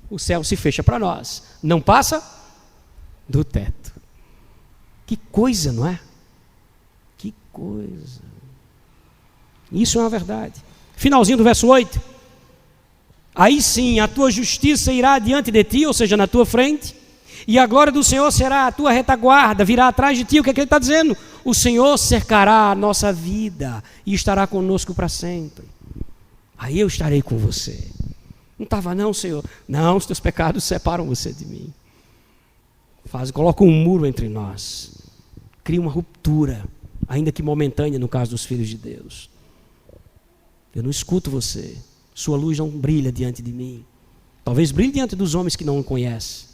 o céu se fecha para nós, não passa do teto. Que coisa, não é? Que coisa. Isso é uma verdade. Finalzinho do verso 8. Aí sim, a tua justiça irá diante de ti, ou seja, na tua frente, e a glória do Senhor será a tua retaguarda, virá atrás de ti. O que é que ele está dizendo? O Senhor cercará a nossa vida e estará conosco para sempre. Aí eu estarei com você. Não estava não, Senhor? Não, os teus pecados separam você de mim. Coloca um muro entre nós. Cria uma ruptura, ainda que momentânea no caso dos filhos de Deus. Eu não escuto você. Sua luz não brilha diante de mim. Talvez brilhe diante dos homens que não o conhecem.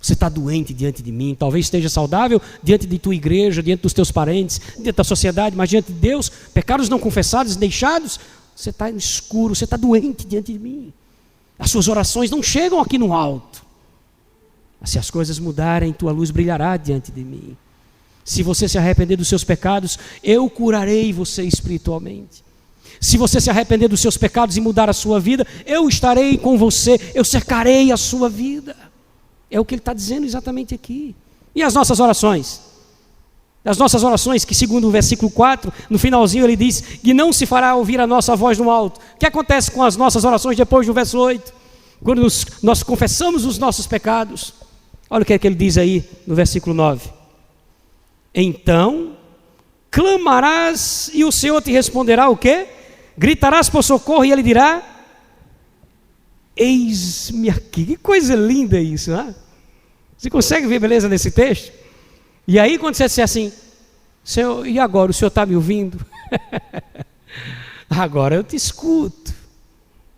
Você está doente diante de mim. Talvez esteja saudável diante de tua igreja, diante dos teus parentes, diante da sociedade, mas diante de Deus, pecados não confessados, deixados, você está no escuro, você está doente diante de mim. As suas orações não chegam aqui no alto. Mas se as coisas mudarem, tua luz brilhará diante de mim. Se você se arrepender dos seus pecados, eu curarei você espiritualmente. Se você se arrepender dos seus pecados e mudar a sua vida, eu estarei com você, eu cercarei a sua vida. É o que ele está dizendo exatamente aqui. E as nossas orações? As nossas orações, que segundo o versículo 4, no finalzinho ele diz que não se fará ouvir a nossa voz no alto. O que acontece com as nossas orações depois do verso 8? Quando nós confessamos os nossos pecados. Olha o que é que ele diz aí no versículo 9. Então, clamarás e o Senhor te responderá o quê? Gritarás por socorro e ele dirá, eis-me aqui. Que coisa linda isso, né? Você consegue ver beleza nesse texto? E aí quando você disser assim, Senhor, e agora o Senhor está me ouvindo? Agora eu te escuto.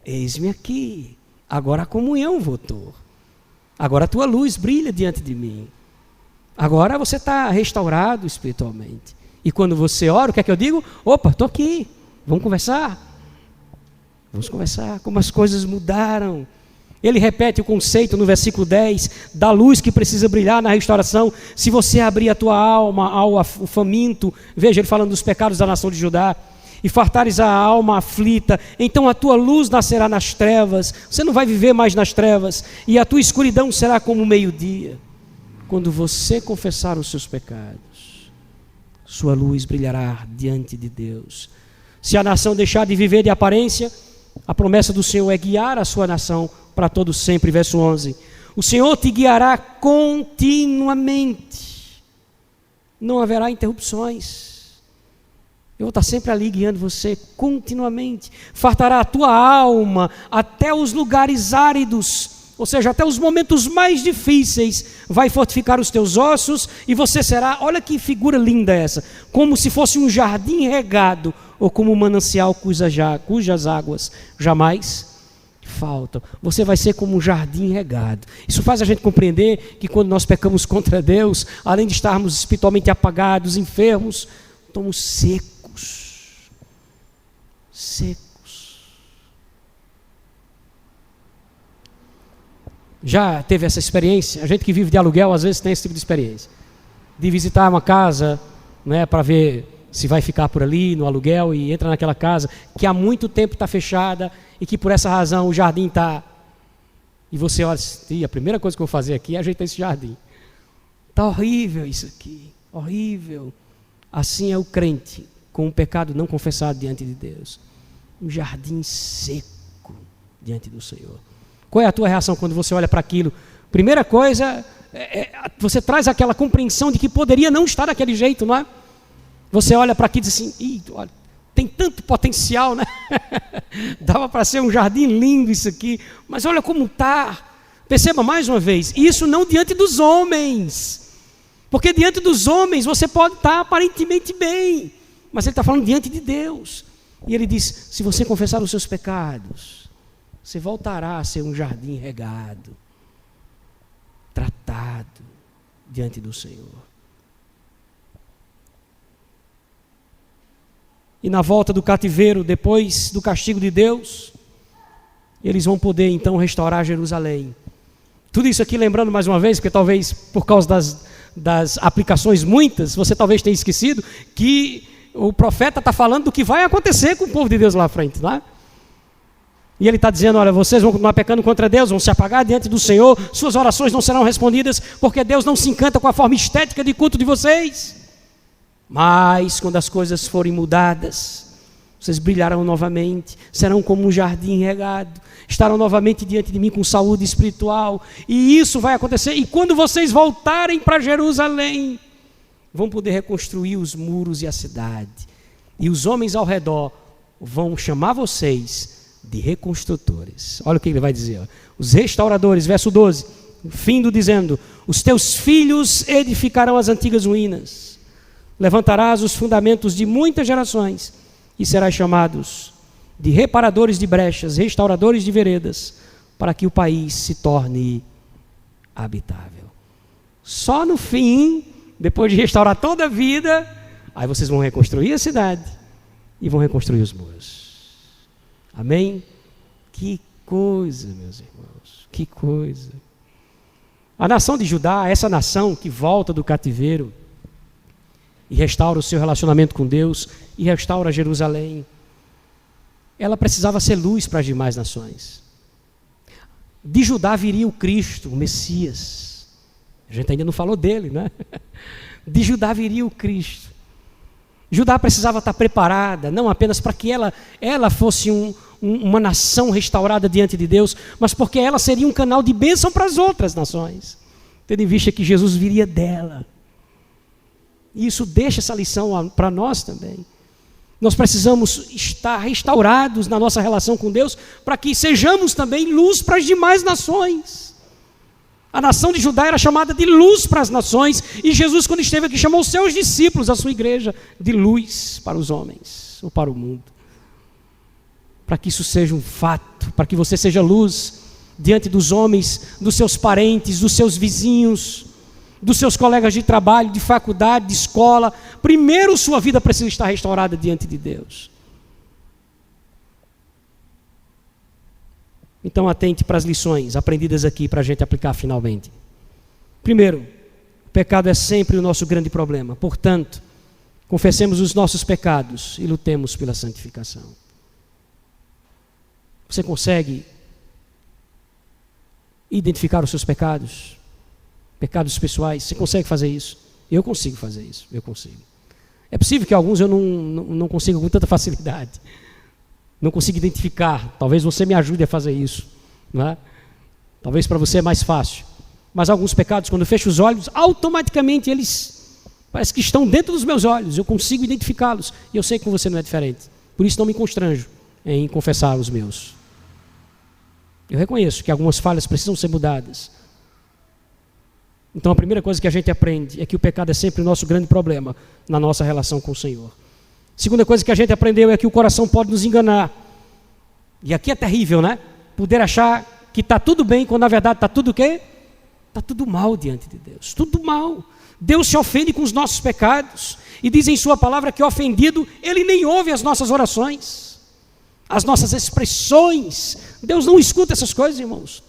Eis-me aqui. Agora a comunhão voltou. Agora a tua luz brilha diante de mim. Agora você está restaurado espiritualmente. E quando você ora, o que é que eu digo? Opa, estou aqui. Vamos conversar. Vamos conversar. Como as coisas mudaram. Ele repete o conceito no versículo 10, da luz que precisa brilhar na restauração. Se você abrir a tua alma ao faminto, veja ele falando dos pecados da nação de Judá, e fartares a alma aflita, então a tua luz nascerá nas trevas, você não vai viver mais nas trevas, e a tua escuridão será como o meio-dia. Quando você confessar os seus pecados, sua luz brilhará diante de Deus. Se a nação deixar de viver de aparência, a promessa do Senhor é guiar a sua nação para todo sempre. Verso 11, o Senhor te guiará continuamente, não haverá interrupções. Eu vou estar sempre ali guiando você continuamente. Fartará a tua alma até os lugares áridos, ou seja, até os momentos mais difíceis, vai fortificar os teus ossos e você será, olha que figura linda essa, como se fosse um jardim regado, ou como um manancial cujas águas jamais faltam. Você vai ser como um jardim regado. Isso faz a gente compreender que quando nós pecamos contra Deus, além de estarmos espiritualmente apagados, enfermos, estamos secos. Já teve essa experiência? A gente que vive de aluguel às vezes tem esse tipo de experiência, de visitar uma casa, né, para ver se vai ficar por ali no aluguel, e entra naquela casa que há muito tempo está fechada e que por essa razão o jardim está, e você olha, a primeira coisa que eu vou fazer aqui é ajeitar esse jardim. Está horrível isso aqui, horrível. Assim é o crente com um pecado não confessado diante de Deus, um jardim seco diante do Senhor. Qual é a tua reação quando você olha para aquilo? Primeira coisa, você traz aquela compreensão de que poderia não estar daquele jeito, não é? Você olha para aqui e diz assim, olha, tem tanto potencial, né? Dava para ser um jardim lindo isso aqui, mas olha como está. Perceba mais uma vez, isso não diante dos homens, porque diante dos homens você pode estar aparentemente bem, mas ele está falando diante de Deus. E ele diz, se você confessar os seus pecados, você voltará a ser um jardim regado, tratado diante do Senhor. E na volta do cativeiro, depois do castigo de Deus, eles vão poder então restaurar Jerusalém. Tudo isso aqui lembrando mais uma vez, porque talvez por causa das aplicações muitas, você talvez tenha esquecido que o profeta está falando do que vai acontecer com o povo de Deus lá à frente, não é? E ele está dizendo, olha, vocês vão continuar pecando contra Deus, vão se apagar diante do Senhor, suas orações não serão respondidas, porque Deus não se encanta com a forma estética de culto de vocês. Mas quando as coisas forem mudadas, vocês brilharão novamente, serão como um jardim regado, estarão novamente diante de mim com saúde espiritual, e isso vai acontecer. E quando vocês voltarem para Jerusalém, vão poder reconstruir os muros e a cidade, e os homens ao redor vão chamar vocês de reconstrutores. Olha o que ele vai dizer, ó. Os restauradores, verso 12, findo dizendo, os teus filhos edificarão as antigas ruínas, levantarás os fundamentos de muitas gerações, e serás chamados de reparadores de brechas, restauradores de veredas, para que o país se torne habitável. Só no fim, depois de restaurar toda a vida, aí vocês vão reconstruir a cidade e vão reconstruir os muros. Amém? Que coisa, meus irmãos, que coisa. A nação de Judá, essa nação que volta do cativeiro e restaura o seu relacionamento com Deus e restaura Jerusalém. ela precisava ser luz para as demais nações. De Judá viria o Cristo, o Messias. A gente ainda não falou dele, né? De Judá viria o Cristo. Judá precisava estar preparada, não apenas para que ela fosse uma nação restaurada diante de Deus, mas porque ela seria um canal de bênção para as outras nações, tendo em vista que Jesus viria dela. E isso deixa essa lição para nós também. Nós precisamos estar restaurados na nossa relação com Deus, para que sejamos também luz para as demais nações. A nação de Judá era chamada de luz para as nações, e Jesus, quando esteve aqui, chamou os seus discípulos, a sua igreja, de luz para os homens, ou para o mundo. Para que isso seja um fato, para que você seja luz diante dos homens, dos seus parentes, dos seus vizinhos, dos seus colegas de trabalho, de faculdade, de escola. Primeiro, sua vida precisa estar restaurada diante de Deus. Então, atente para as lições aprendidas aqui para a gente aplicar finalmente. Primeiro, o pecado é sempre o nosso grande problema. Portanto, confessemos os nossos pecados e lutemos pela santificação. Você consegue identificar os seus pecados? Pecados pessoais? Você consegue fazer isso? Eu consigo fazer isso, eu consigo. É possível que alguns eu não consiga com tanta facilidade. Não consigo identificar. Talvez você me ajude a fazer isso, não é? Talvez para você é mais fácil. Mas alguns pecados, quando eu fecho os olhos, automaticamente eles parece que estão dentro dos meus olhos. Eu consigo identificá-los. E eu sei que com você não é diferente. Por isso não me constranjo em confessar os meus. Eu reconheço que algumas falhas precisam ser mudadas. Então a primeira coisa que a gente aprende é que o pecado é sempre o nosso grande problema na nossa relação com o Senhor. Segunda coisa que a gente aprendeu é que o coração pode nos enganar. E aqui é terrível, né? Poder achar que está tudo bem, quando na verdade está tudo o quê? Está tudo mal diante de Deus. Tudo mal. Deus se ofende com os nossos pecados. E diz em sua palavra que ofendido, Ele nem ouve as nossas orações, as nossas expressões. Deus não escuta essas coisas, irmãos.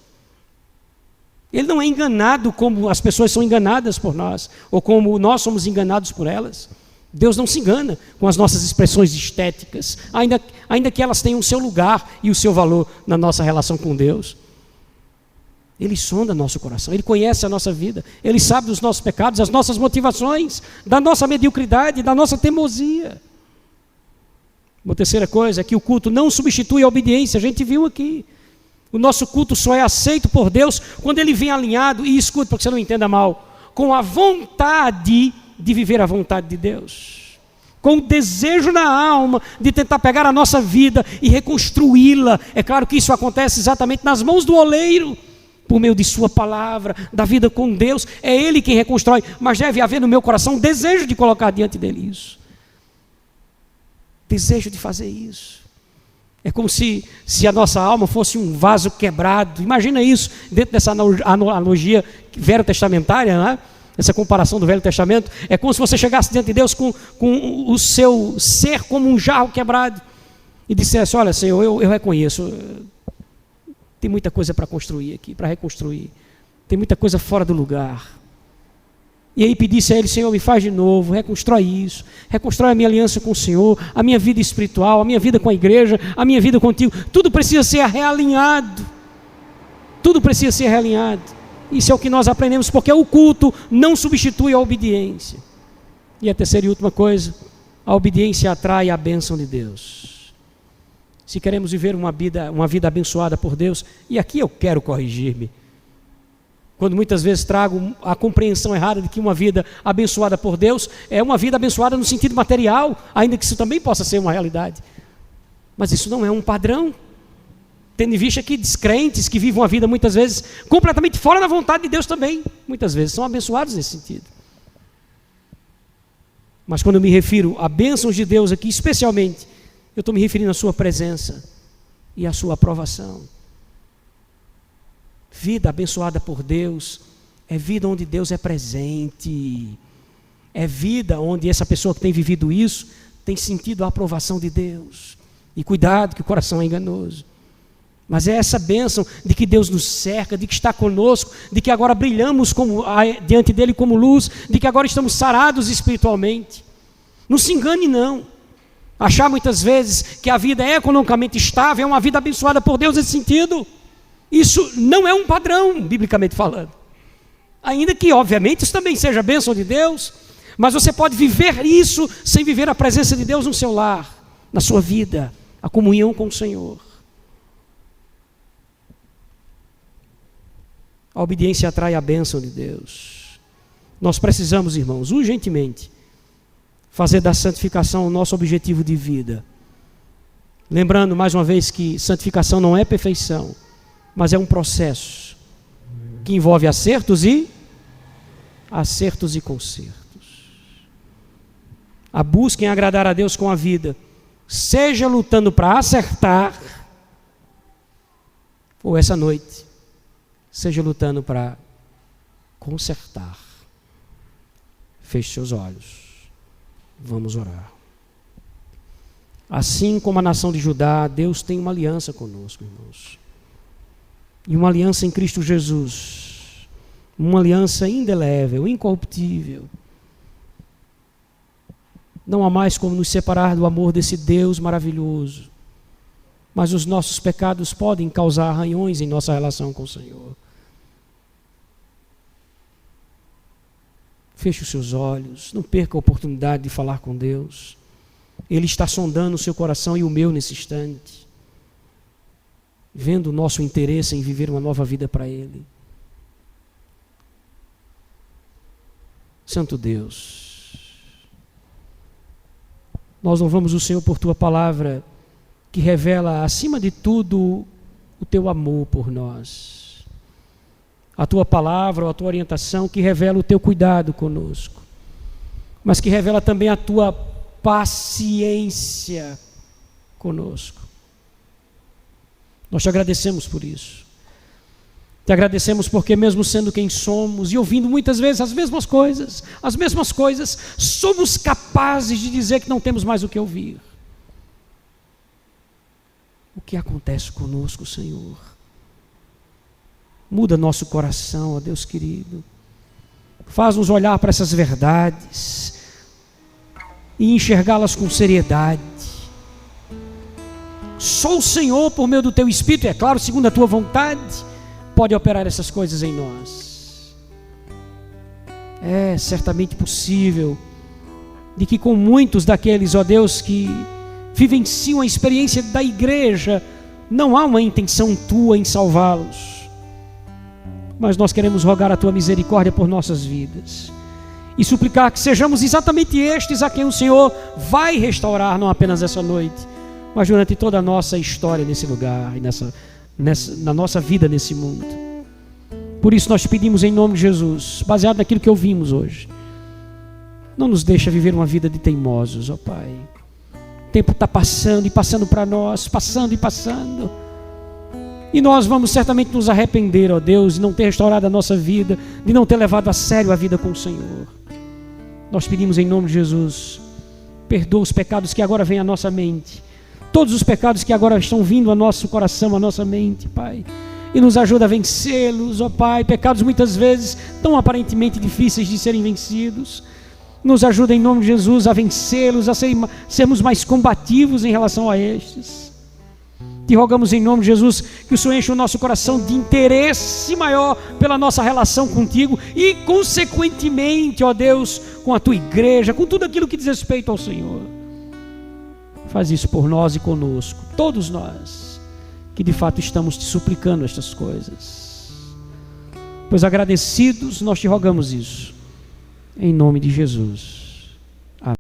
Ele não é enganado como as pessoas são enganadas por nós, ou como nós somos enganados por elas. Deus não se engana com as nossas expressões estéticas, ainda que elas tenham o seu lugar e o seu valor na nossa relação com Deus. Ele sonda nosso coração, Ele conhece a nossa vida, Ele sabe dos nossos pecados, das nossas motivações, da nossa mediocridade, da nossa teimosia. Uma terceira coisa é que o culto não substitui a obediência, a gente viu aqui. O nosso culto só é aceito por Deus quando ele vem alinhado, e escute para que você não entenda mal, com a vontade de viver a vontade de Deus, com o desejo na alma de tentar pegar a nossa vida e reconstruí-la. É claro que isso acontece exatamente nas mãos do oleiro, por meio de sua palavra, da vida com Deus. É Ele quem reconstrói, mas deve haver no meu coração um desejo de colocar diante dele isso, desejo de fazer isso. É como se a nossa alma fosse um vaso quebrado. Imagina isso dentro dessa analogia velho-testamentária, né? Essa comparação do Velho Testamento. É como se você chegasse diante de Deus com o seu ser como um jarro quebrado e dissesse: olha, Senhor, eu reconheço, tem muita coisa para construir aqui, para reconstruir, tem muita coisa fora do lugar. E aí pedisse a Ele: Senhor, me faz de novo, reconstrói isso, reconstrói a minha aliança com o Senhor, a minha vida espiritual, a minha vida com a igreja, a minha vida contigo. Tudo precisa ser realinhado, tudo precisa ser realinhado. Isso é o que nós aprendemos, porque o culto não substitui a obediência. E a terceira e última coisa, a obediência atrai a bênção de Deus. Se queremos viver uma vida abençoada por Deus, e aqui eu quero corrigir-me, quando muitas vezes trago a compreensão errada de que uma vida abençoada por Deus é uma vida abençoada no sentido material, ainda que isso também possa ser uma realidade. Mas isso não é um padrão. Tendo em vista que descrentes que vivem uma vida muitas vezes completamente fora da vontade de Deus também, muitas vezes são abençoados nesse sentido. Mas quando eu me refiro a bênçãos de Deus aqui, especialmente, eu estou me referindo à sua presença e à sua aprovação. Vida abençoada por Deus é vida onde Deus é presente, é vida onde essa pessoa que tem vivido isso tem sentido a aprovação de Deus. E cuidado que o coração é enganoso. Mas é essa bênção de que Deus nos cerca, de que está conosco, de que agora brilhamos diante dEle como luz, de que agora estamos sarados espiritualmente. Não se engane não. Achar muitas vezes que a vida é economicamente estável, é uma vida abençoada por Deus nesse sentido. Isso não é um padrão, biblicamente falando. Ainda que, obviamente, isso também seja a bênção de Deus, mas você pode viver isso sem viver a presença de Deus no seu lar, na sua vida, a comunhão com o Senhor. A obediência atrai a bênção de Deus. Nós precisamos, irmãos, urgentemente, fazer da santificação o nosso objetivo de vida. Lembrando, mais uma vez, que santificação não é perfeição, mas é um processo que envolve acertos e consertos. A busca em agradar a Deus com a vida, seja lutando para acertar, ou essa noite, seja lutando para consertar. Feche seus olhos. Vamos orar. Assim como a nação de Judá, Deus tem uma aliança conosco, irmãos. E uma aliança em Cristo Jesus. Uma aliança indelével, incorruptível. Não há mais como nos separar do amor desse Deus maravilhoso. Mas os nossos pecados podem causar arranhões em nossa relação com o Senhor. Feche os seus olhos, não perca a oportunidade de falar com Deus. Ele está sondando o seu coração e o meu nesse instante, vendo o nosso interesse em viver uma nova vida para Ele. Santo Deus, nós louvamos o Senhor por Tua palavra, que revela, acima de tudo, o Teu amor por nós. A Tua palavra, a Tua orientação, que revela o Teu cuidado conosco, mas que revela também a Tua paciência conosco. Nós Te agradecemos por isso. Te agradecemos porque, mesmo sendo quem somos e ouvindo muitas vezes as mesmas coisas, somos capazes de dizer que não temos mais o que ouvir. O que acontece conosco, Senhor? Muda nosso coração, ó Deus querido. Faz-nos olhar para essas verdades e enxergá-las com seriedade. Só o Senhor, por meio do Teu Espírito, e é claro, segundo a Tua vontade, pode operar essas coisas em nós. É certamente possível de que com muitos daqueles, ó Deus, que vivenciam a experiência da igreja, não há uma intenção Tua em salvá-los. Mas nós queremos rogar a Tua misericórdia por nossas vidas e suplicar que sejamos exatamente estes a quem o Senhor vai restaurar, não apenas essa noite, mas durante toda a nossa história nesse lugar e na nossa vida nesse mundo. Por isso nós te pedimos em nome de Jesus, baseado naquilo que ouvimos hoje, não nos deixa viver uma vida de teimosos, ó Pai. O tempo está passando e passando para nós, passando e passando. E nós vamos certamente nos arrepender, ó Deus, de não ter restaurado a nossa vida, de não ter levado a sério a vida com o Senhor. Nós pedimos em nome de Jesus, perdoa os pecados que agora vêm à nossa mente, todos os pecados que agora estão vindo ao nosso coração, à nossa mente, Pai, e nos ajuda a vencê-los, ó Pai, pecados muitas vezes tão aparentemente difíceis de serem vencidos. Nos ajuda em nome de Jesus a vencê-los, a sermos mais combativos em relação a estes. Te rogamos em nome de Jesus que o Senhor enche o nosso coração de interesse maior pela nossa relação contigo e, consequentemente, ó Deus, com a Tua igreja, com tudo aquilo que diz respeito ao Senhor. Faz isso por nós e conosco, todos nós, que de fato estamos Te suplicando estas coisas. Pois agradecidos, nós Te rogamos isso, em nome de Jesus.